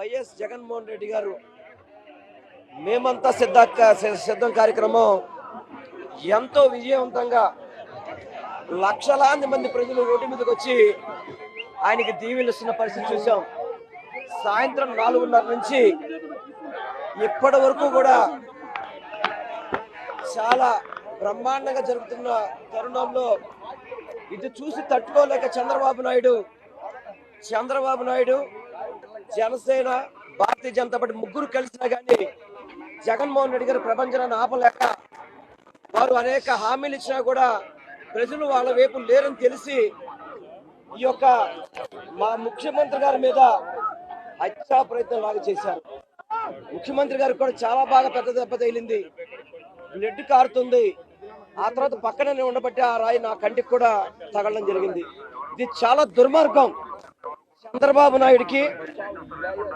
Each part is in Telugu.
వైఎస్ జగన్మోహన్ రెడ్డి గారు మేమంతా సిద్ధం కార్యక్రమం ఎంతో విజయవంతంగా లక్షలాది మంది ప్రజలు రోడ్డు మీదకి వచ్చి ఆయనకి దీవెనిస్తున్న పరిస్థితి చూసాం. సాయంత్రం 4:30 నుంచి ఇప్పటి వరకు కూడా చాలా బ్రహ్మాండంగా జరుగుతున్న తరుణంలో ఇది చూసి తట్టుకోలేక చంద్రబాబు నాయుడు జనసేన భారతీయ జనతా పార్టీ ముగ్గురు కలిసినా కానీ జగన్మోహన్ రెడ్డి గారి ప్రపంచాన్ని ఆపలేక వారు అనేక హామీలు ఇచ్చినా కూడా ప్రజలు వాళ్ళ వైపు లేరని తెలిసి ఈ యొక్క మా ముఖ్యమంత్రి గారి మీద హత్యా ప్రయత్నం లాగా చేశారు. ముఖ్యమంత్రి గారికి కూడా చాలా బాగా పెద్ద దెబ్బ తగిలింది, బ్లడ్ కారుతుంది. ఆ తర్వాత పక్కనే ఉండబట్టి ఆ రాయి నా కంటికి కూడా తగలడం జరిగింది. ఇది చాలా దుర్మార్గం. చంద్రబాబు నాయుడికి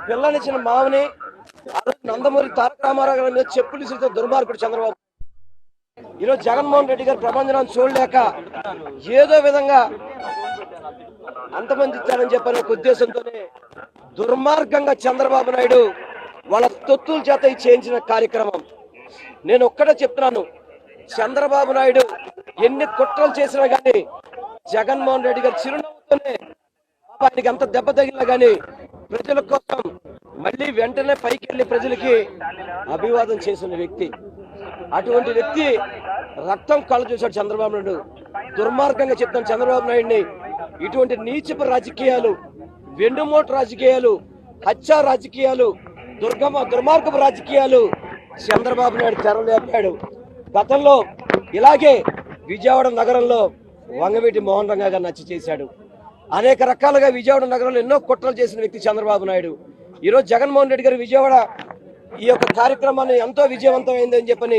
పిల్లనిచ్చిన మామని నందమూరి తారక రామారావు గారి మీద చెప్పులు ఇస్తే దుర్మార్గుడు చంద్రబాబు. ఈరోజు జగన్మోహన్ రెడ్డి గారి ప్రపంచాన్ని చూడలేక ఏదో విధంగా అంతమంది ఇచ్చారని చెప్పని ఒక ఉద్దేశంతోనే దుర్మార్గంగా చంద్రబాబు నాయుడు వాళ్ళ తొత్తుల చేత చేయించిన కార్యక్రమం. నేను ఒక్కటే చెప్తున్నాను, చంద్రబాబు నాయుడు ఎన్ని కుట్రలు చేసినా గానీ జగన్మోహన్ రెడ్డి గారి చిరునవ్వుతోనే ఆయనకి అంత దెబ్బ తగిలినా గానీ ప్రజల కోసం మళ్ళీ వెంటనే పైకి వెళ్ళి ప్రజలకి అభివాదం చేసిన వ్యక్తి. అటువంటి వ్యక్తి రక్తం కళ్ళ చూశాడు చంద్రబాబు నాయుడు. దుర్మార్గంగా చెప్తాను చంద్రబాబు నాయుడిని. ఇటువంటి నీచపు రాజకీయాలు, వెండుమోటు రాజకీయాలు, హత్యా రాజకీయాలు, దుర్మార్గపు రాజకీయాలు చంద్రబాబు నాయుడు తెరలేపాడు. గతంలో ఇలాగే విజయవాడ నగరంలో వంగవీటి మోహన్ రంగా గారిని హత్య చేశాడు. అనేక రకాలుగా విజయవాడ నగరంలో ఎన్నో కుట్రలు చేసిన వ్యక్తి చంద్రబాబు నాయుడు. ఈరోజు జగన్మోహన్ రెడ్డి గారు విజయవాడ ఈ యొక్క కార్యక్రమాన్ని ఎంతో విజయవంతమైందని చెప్పని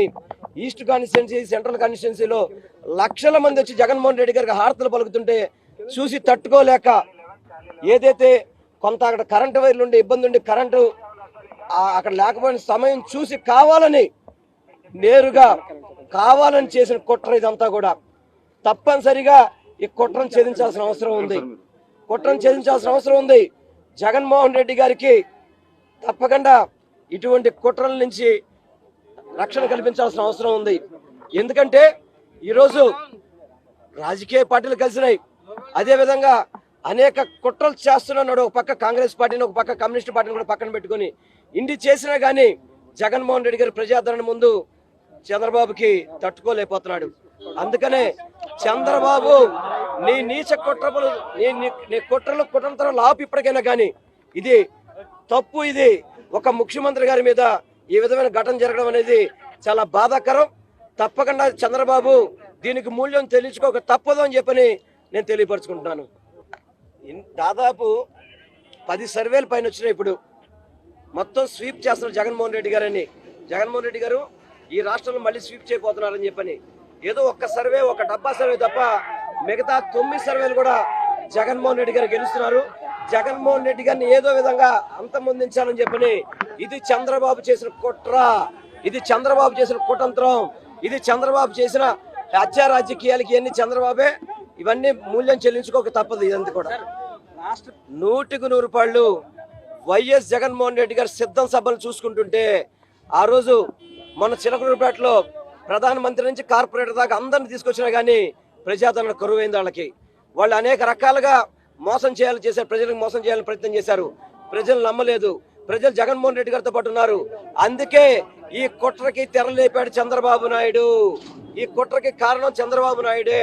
ఈస్ట్ కాన్స్టిట్యున్సీ, సెంట్రల్ కాన్స్టిట్యున్సీలో లక్షల మంది వచ్చి జగన్మోహన్ రెడ్డి గారికి హారతలు పలుకుతుంటే చూసి తట్టుకోలేక ఏదైతే కొంత అక్కడ కరెంటు వైర్లు ఉండి ఇబ్బంది ఉండి కరెంటు అక్కడ లేకపోయిన సమయం చూసి నేరుగా కావాలని చేసిన కుట్ర ఇదంతా కూడా. తప్పనిసరిగా ఈ కుట్రను ఛేదించాల్సిన అవసరం ఉంది. జగన్మోహన్ రెడ్డి గారికి తప్పకుండా ఇటువంటి కుట్రల నుంచి రక్షణ కల్పించాల్సిన అవసరం ఉంది. ఎందుకంటే ఈరోజు రాజకీయ పార్టీలు కలిసినాయి, అదేవిధంగా అనేక కుట్రలు చేస్తున్నాడు. ఒక పక్క కాంగ్రెస్ పార్టీని, ఒక పక్క కమ్యూనిస్ట్ పార్టీని కూడా పక్కన పెట్టుకుని ఇన్ని చేసినా కానీ జగన్మోహన్ రెడ్డి గారి ప్రజాదరణ ముందు చంద్రబాబుకి తట్టుకోలేకపోతున్నాడు. అందుకనే చంద్రబాబు నీ నీచ కుట్రలు, నీ కుట్రంతరాలు ఆపు ఇప్పటికైనా కానీ. ఇది తప్పు. ఇది ఒక ముఖ్యమంత్రి గారి మీద ఈ విధమైన ఘటన జరగడం అనేది చాలా బాధాకరం. తప్పకుండా చంద్రబాబు దీనికి మూల్యం తెలుసుకోక తప్పదు అని చెప్పని నేను తెలియపరుచుకుంటున్నాను. దాదాపు 10 సర్వేల పైన వచ్చినాయి. ఇప్పుడు మొత్తం స్వీప్ చేస్తున్నారు జగన్మోహన్ రెడ్డి గారని. జగన్మోహన్ రెడ్డి గారు ఈ రాష్ట్రంలో మళ్ళీ స్వీప్ చేయబోతున్నారని చెప్పని ఏదో ఒక్క సర్వే, ఒక డబ్బా సర్వే తప్ప మిగతా 9 సర్వేలు కూడా జగన్మోహన్ రెడ్డి గారు గెలుస్తున్నారు. జగన్మోహన్ రెడ్డి గారిని ఏదో విధంగా అంతమొందించాలని చెప్పని ఇది చంద్రబాబు చేసిన కుట్ర, ఇది చంద్రబాబు చేసిన కుతంత్రం, ఇది చంద్రబాబు చేసిన హత్యా రాజకీయాలకి ఇవన్నీ చంద్రబాబే. ఇవన్నీ మూల్యం చెల్లించుకోక తప్పదు. ఇదంతా కూడా 100కు 100 రూపాయలు వైఎస్ జగన్మోహన్ రెడ్డి గారు సిద్ధం సభలు చూసుకుంటుంటే ఆ రోజు మన చిలకలూరుపేటలో ప్రధానమంత్రి నుంచి కార్పొరేటర్ దాకా అందరిని తీసుకొచ్చినా కానీ ప్రజాదరణ కరువైంది. వాళ్ళు అనేక రకాలుగా మోసం చేశారు, ప్రజలకు మోసం చేయాలని ప్రయత్నం చేశారు. ప్రజలు నమ్మలేదు. ప్రజలు జగన్మోహన్ రెడ్డి గారితో పాటు ఉన్నారు. అందుకే ఈ కుట్రకి తెరలేపాడు చంద్రబాబు నాయుడు. ఈ కుట్రకి కారణం చంద్రబాబు నాయుడే.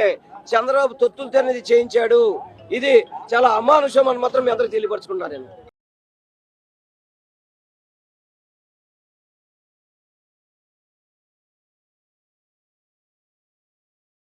చంద్రబాబు తొత్తులు తెరనిది చేయించాడు. ఇది చాలా అమానుషం అని మాత్రం మీ అందరికీ తెలియపరుచుకున్నాను నేను.